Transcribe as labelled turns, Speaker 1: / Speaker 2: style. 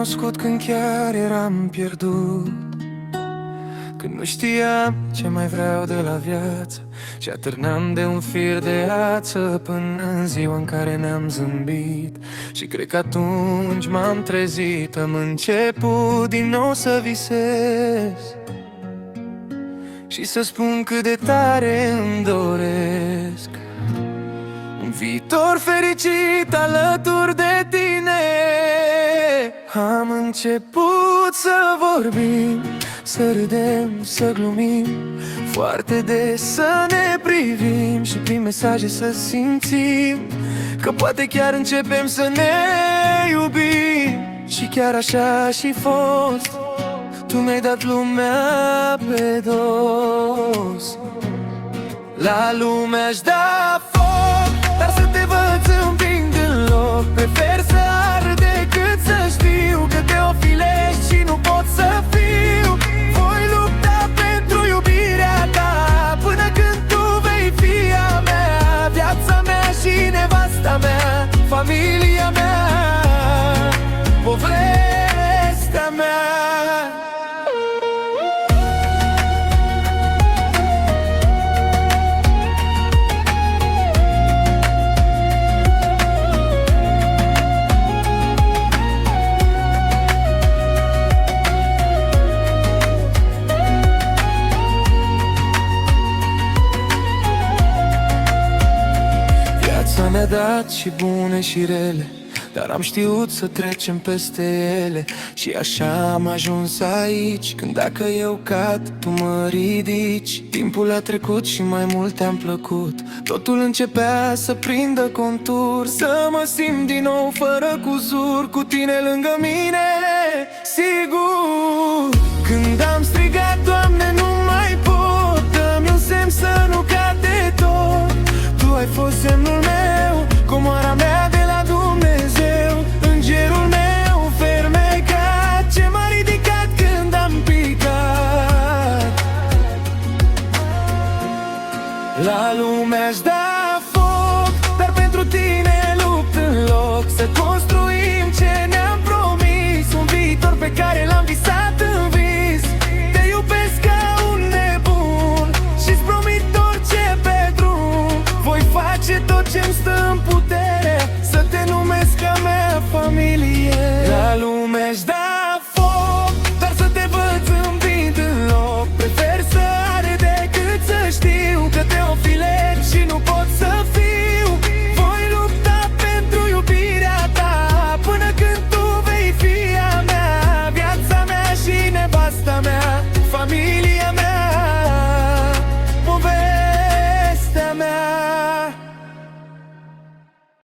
Speaker 1: cunoscut când chiar eram pierdut, când nu știam ce mai vreau de la viață și atârnam de un fir de ață până în ziua în care ne-am zâmbit. Și cred că atunci m-am trezit, am început din nou să visez și să spun cât de tare îmi doresc un viitor fericit alături de tine. Am început să vorbim, să râdem, să glumim, foarte des să ne privim și prin mesaje să simțim că poate chiar începem să ne iubim. Și chiar așa și fost, tu mi-ai dat lumea pe dos. La lume aș da foc, dar să te văd împing în loc. Prefer să ard decât să știu că te ofilești și nu pot să fiu. Voi lupta pentru iubirea ta până când tu vei fi a mea, viața mea și nevasta mea, familia mea, povestea mea. Mi-a dat și bune și rele, dar am știut să trecem peste ele. Și așa am ajuns aici, când dacă eu cad, tu mă ridici. Timpul a trecut și mai mult te-am plăcut, totul începea să prindă contur, să mă simt din nou fără cuzur, cu tine lângă mine.